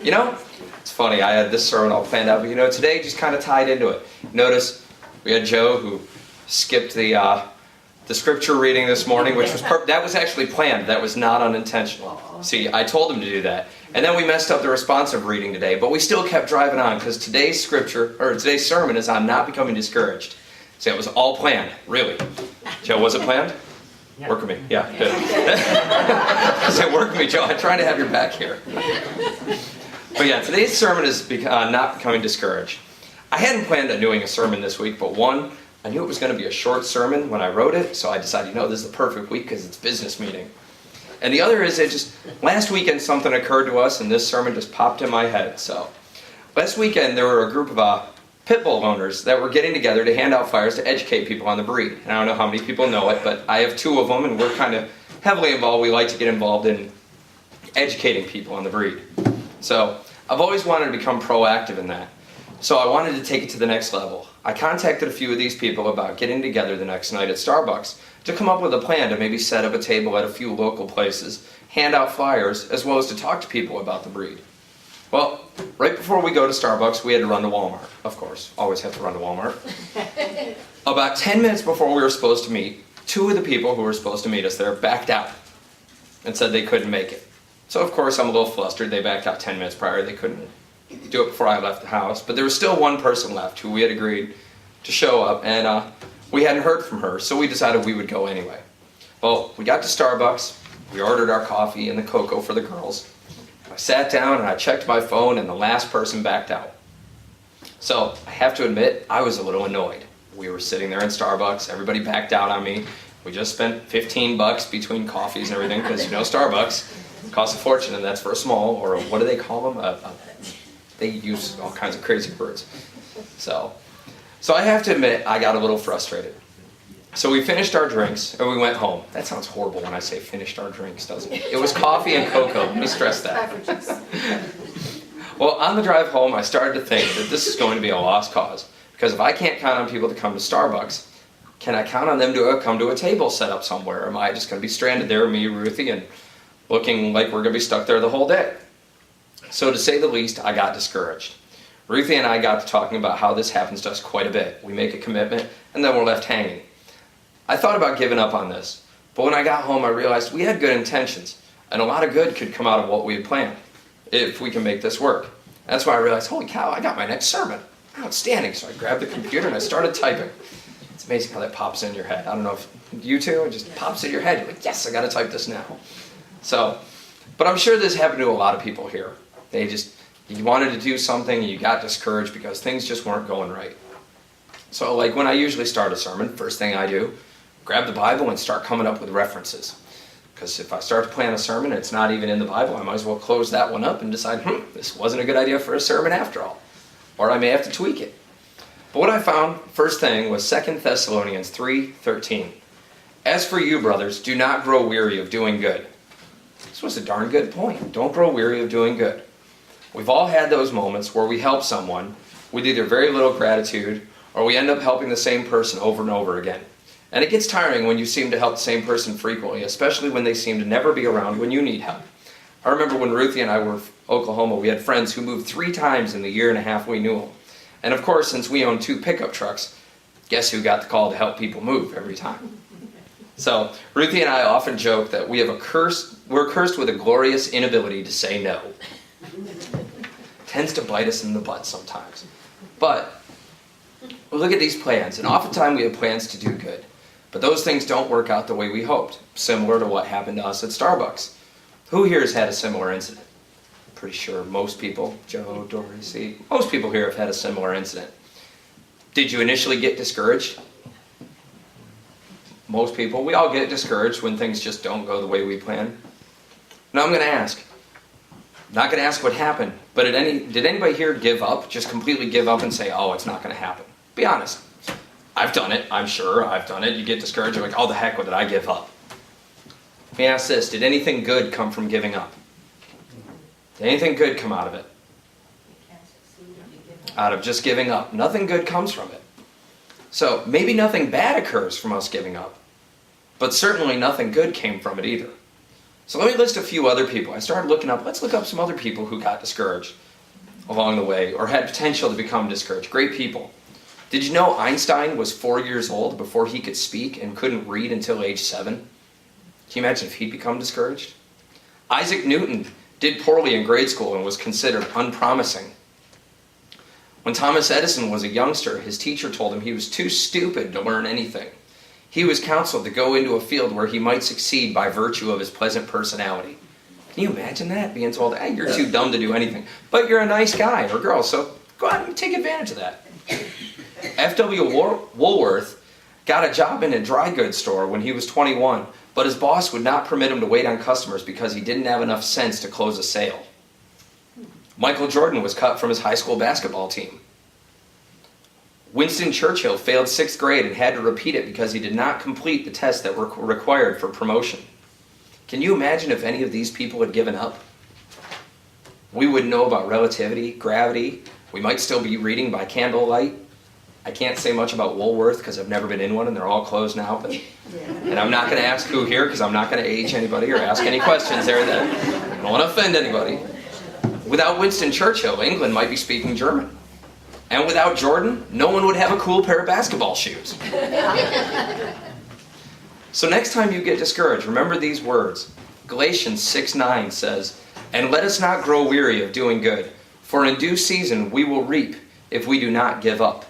You know, it's funny, I had this sermon all planned out, but today just kind of tied into it. Notice we had Joe who skipped the scripture reading this morning, which was that was actually planned. That was not unintentional. See, I told him to do that. And then we messed up the responsive reading today, but we still kept driving on because today's sermon is on not becoming discouraged. See, it was all planned, really. Joe, was it planned? Yeah. Work with me. Yeah, good. I said, work with me, Joe. I'm trying to have your back here. But yeah, today's sermon is not becoming discouraged. I hadn't planned on doing a sermon this week, but one, I knew it was going to be a short sermon when I wrote it, so I decided, this is the perfect week because it's business meeting. And the other is last weekend something occurred to us, and this sermon just popped in my head. So, last weekend there were a group of pit bull owners that were getting together to hand out flyers to educate people on the breed. And I don't know how many people know it, but I have two of them, and we're kind of heavily involved. We like to get involved in educating people on the breed. So, I've always wanted to become proactive in that. So I wanted to take it to the next level. I contacted a few of these people about getting together the next night at Starbucks to come up with a plan to maybe set up a table at a few local places, hand out flyers, as well as to talk to people about the breed. Well, right before we go to Starbucks, we had to run to Walmart. Of course, always have to run to Walmart. About 10 minutes before we were supposed to meet, two of the people who were supposed to meet us there backed out and said they couldn't make it. So of course I'm a little flustered. They backed out 10 minutes prior. They couldn't do it before I left the house. But there was still one person left who we had agreed to show up, and we hadn't heard from her, so we decided we would go anyway. Well, we got to Starbucks. We ordered our coffee and the cocoa for the girls. I sat down and I checked my phone, and the last person backed out. So I have to admit, I was a little annoyed. We were sitting there in Starbucks. Everybody backed out on me. We just spent $15 between coffees and everything because, Starbucks costs a fortune, and that's for a small, or what do they call them? They use all kinds of crazy words. So I have to admit, I got a little frustrated. So we finished our drinks, and we went home. That sounds horrible when I say finished our drinks, doesn't it? It was coffee and cocoa. Let me stress that. Well, on the drive home, I started to think that this is going to be a lost cause. Because if I can't count on people to come to Starbucks, can I count on them to come to a table set up somewhere? Or am I just going to be stranded there, me, Ruthie, and looking like we're going to be stuck there the whole day? So to say the least, I got discouraged. Ruthie and I got to talking about how this happens to us quite a bit. We make a commitment, and then we're left hanging. I thought about giving up on this, but when I got home, I realized we had good intentions, and a lot of good could come out of what we had planned, if we can make this work. That's why I realized, holy cow, I got my next sermon. Outstanding. So I grabbed the computer and I started typing. It's amazing how that pops in your head. I don't know if you too, it just pops in your head. You're like, yes, I got to type this now. But I'm sure this happened to a lot of people here. You wanted to do something and you got discouraged because things just weren't going right. So like when I usually start a sermon, first thing I do, grab the Bible and start coming up with references. Because if I start to plan a sermon and it's not even in the Bible, I might as well close that one up and decide, this wasn't a good idea for a sermon after all. Or I may have to tweak it. But what I found, first thing, was 2 Thessalonians 3:13. As for you, brothers, do not grow weary of doing good. This was a darn good point. Don't grow weary of doing good. We've all had those moments where we help someone with either very little gratitude or we end up helping the same person over and over again. And it gets tiring when you seem to help the same person frequently, especially when they seem to never be around when you need help. I remember when Ruthie and I were in Oklahoma, we had friends who moved 3 times in the year and a half we knew them. And of course, since we own 2 pickup trucks, guess who got the call to help people move every time? So Ruthie and I often joke that we're cursed with a glorious inability to say no. Tends to bite us in the butt sometimes. But we look at these plans, and oftentimes we have plans to do good. But those things don't work out the way we hoped, similar to what happened to us at Starbucks. Who here has had a similar incident? Pretty sure most people, Joe, Dory, C, most people here have had a similar incident. Did you initially get discouraged? Most people, we all get discouraged when things just don't go the way we plan. Now I'm going to ask. Not going to ask what happened, but did anybody here give up, just completely give up and say, oh, it's not going to happen? Be honest. I've done it. I'm sure I've done it. You get discouraged. You're like, oh, the heck with it. I give up. Let me ask this. Did anything good come from giving up? Did anything good come out of it? Out of just giving up. Nothing good comes from it. So maybe nothing bad occurs from us giving up, but certainly nothing good came from it either. So let me list a few other people. I started let's look up some other people who got discouraged along the way or had potential to become discouraged. Great people. Did you know Einstein was 4 years old before he could speak and couldn't read until age 7? Can you imagine if he'd become discouraged? Isaac Newton did poorly in grade school and was considered unpromising. When Thomas Edison was a youngster, his teacher told him he was too stupid to learn anything. He was counseled to go into a field where he might succeed by virtue of his pleasant personality. Can you imagine that? Being told, hey, you're too dumb to do anything. But you're a nice guy or girl, so go out and take advantage of that. F.W. Woolworth got a job in a dry goods store when he was 21, but his boss would not permit him to wait on customers because he didn't have enough sense to close a sale. Michael Jordan was cut from his high school basketball team. Winston Churchill failed 6th grade and had to repeat it because he did not complete the tests that were required for promotion. Can you imagine if any of these people had given up? We wouldn't know about relativity, gravity. We might still be reading by candlelight. I can't say much about Woolworth because I've never been in one and they're all closed now. And I'm not going to ask who here because I'm not going to age anybody or ask any questions there that I don't want to offend anybody. Without Winston Churchill, England might be speaking German. And without Jordan, no one would have a cool pair of basketball shoes. So next time you get discouraged, remember these words. Galatians 6:9 says, "And let us not grow weary of doing good, for in due season we will reap if we do not give up."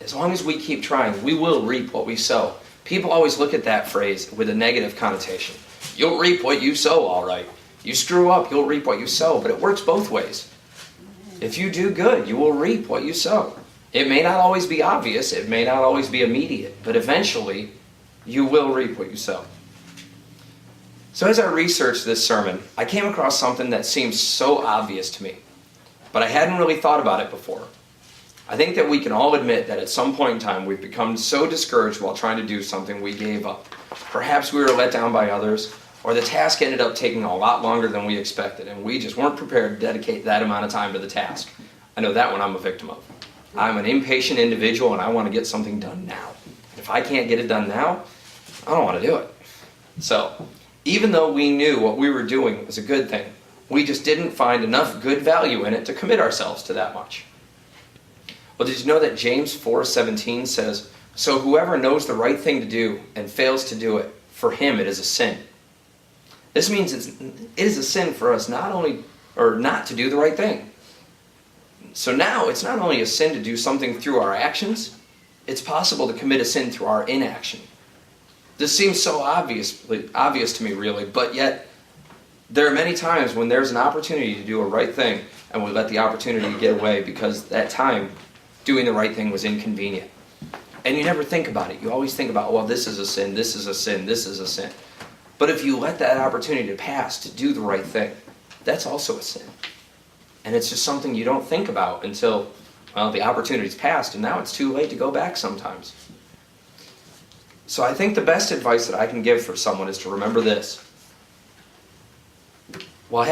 As long as we keep trying, we will reap what we sow. People always look at that phrase with a negative connotation. You'll reap what you sow, all right. You screw up, you'll reap what you sow, but it works both ways. If you do good, you will reap what you sow. It may not always be obvious, it may not always be immediate, but eventually you will reap what you sow. So as I researched this sermon, I came across something that seems so obvious to me, but I hadn't really thought about it before. I think that we can all admit that at some point in time we've become so discouraged while trying to do something we gave up. Perhaps we were let down by others, or the task ended up taking a lot longer than we expected, and we just weren't prepared to dedicate that amount of time to the task. I know that one I'm a victim of. I'm an impatient individual and I want to get something done now. If I can't get it done now, I don't want to do it. So, even though we knew what we were doing was a good thing, we just didn't find enough good value in it to commit ourselves to that much. Well, did you know that James 4:17 says, "So whoever knows the right thing to do and fails to do it, for him it is a sin." This means it is a sin for us not to do the right thing. So now it's not only a sin to do something through our actions, it's possible to commit a sin through our inaction. This seems so obvious to me really, but yet there are many times when there's an opportunity to do a right thing and we let the opportunity get away because that time doing the right thing was inconvenient. And you never think about it. You always think about, well, this is a sin, this is a sin, this is a sin. But if you let that opportunity to pass to do the right thing, that's also a sin. And it's just something you don't think about until, well, the opportunity's passed and now it's too late to go back sometimes. So I think the best advice that I can give for someone is to remember this. While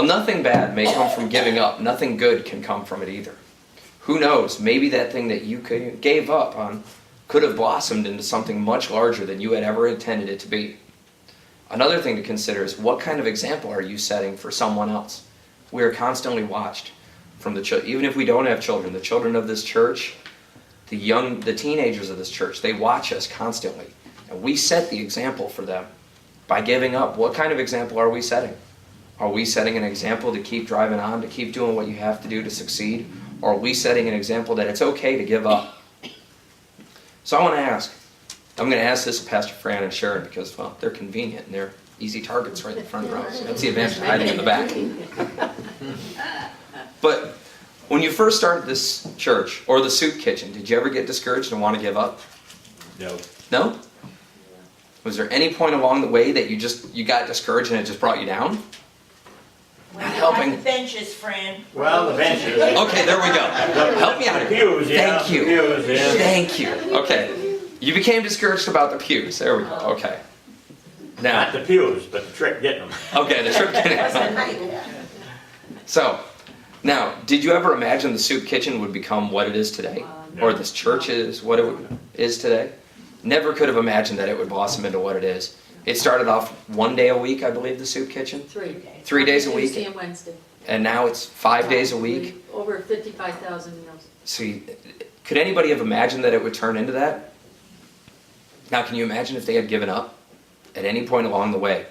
nothing bad may come from giving up, nothing good can come from it either. Who knows, maybe that thing that you gave up on could have blossomed into something much larger than you had ever intended it to be. Another thing to consider is what kind of example are you setting for someone else? We are constantly watched from the children. Even if we don't have children, the children of this church, the teenagers of this church, they watch us constantly. And we set the example for them by giving up. What kind of example are we setting? Are we setting an example to keep driving on, to keep doing what you have to do to succeed? Or are we setting an example that it's okay to give up? So I'm going to ask this of Pastor Fran and Sharon because, well, they're convenient and they're easy targets right in the front row. So that's the advantage of hiding in the back. But when you first started this church or the soup kitchen, did you ever get discouraged and want to give up? No. No? Was there any point along the way that you got discouraged and it just brought you down? Not helping. The benches, Fran. Well, the benches. Okay, there we go. Help me out The here. pews, yeah. Thank you. The pews, yeah. Thank you. Okay. You became discouraged about the pews. There we go. Okay. Not Now, the pews, but the trick getting them. okay, the trip getting. So, now, did you ever imagine the soup kitchen would become what it is today? Or this church is what it is today? Never could have imagined that it would blossom into what it is. It started off 1 day a week, I believe, the soup kitchen. 3. 3 days a Tuesday week. and Wednesday. And now it's 5 days a week. Over 55,000 meals. See, could anybody have imagined that it would turn into that? Now, can you imagine if they had given up at any point along the way?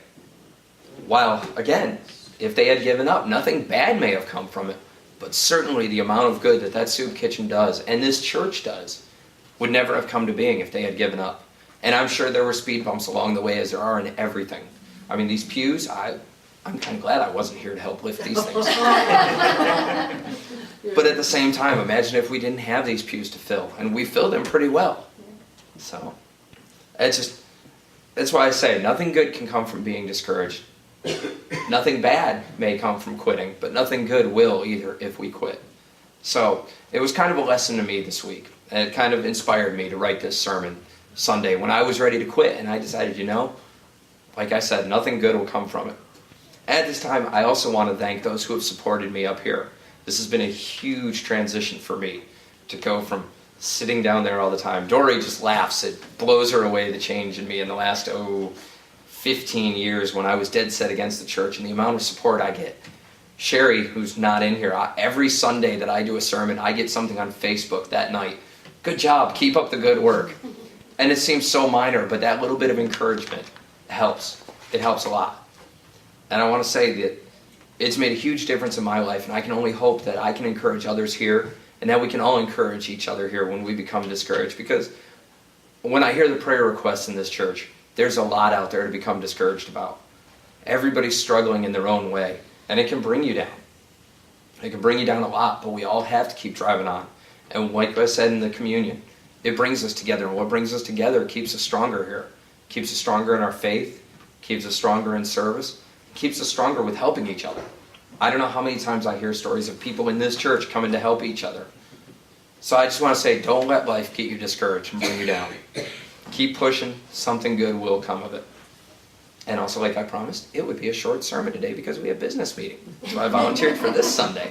While, again, if they had given up, nothing bad may have come from it, but certainly the amount of good that that soup kitchen does, and this church does, would never have come to being if they had given up. And I'm sure there were speed bumps along the way, as there are in everything. I mean, these pews, I'm kind of glad I wasn't here to help lift these things. But at the same time, imagine if we didn't have these pews to fill, and we filled them pretty well. So, that's why I say nothing good can come from being discouraged. Nothing bad may come from quitting, but nothing good will either if we quit. So, it was kind of a lesson to me this week, and it kind of inspired me to write this sermon Sunday when I was ready to quit, and I decided, like I said, nothing good will come from it. At this time, I also want to thank those who have supported me up here. This has been a huge transition for me to go from sitting down there all the time. Dory just laughs. It blows her away, the change in me in the last, 15 years when I was dead set against the church and the amount of support I get. Sherry, who's not in here, every Sunday that I do a sermon, I get something on Facebook that night. Good job. Keep up the good work. And it seems so minor, but that little bit of encouragement helps. It helps a lot. And I want to say that it's made a huge difference in my life, and I can only hope that I can encourage others here, and that we can all encourage each other here when we become discouraged. Because when I hear the prayer requests in this church, there's a lot out there to become discouraged about. Everybody's struggling in their own way, and it can bring you down. It can bring you down a lot, but we all have to keep driving on. And like I said in the communion, it brings us together, and what brings us together keeps us stronger here. Keeps us stronger in our faith, keeps us stronger in service, keeps us stronger with helping each other. I don't know how many times I hear stories of people in this church coming to help each other. So I just want to say, don't let life get you discouraged and bring you down. Keep pushing. Something good will come of it. And also, like I promised, it would be a short sermon today because we have business meeting. So I volunteered for this Sunday.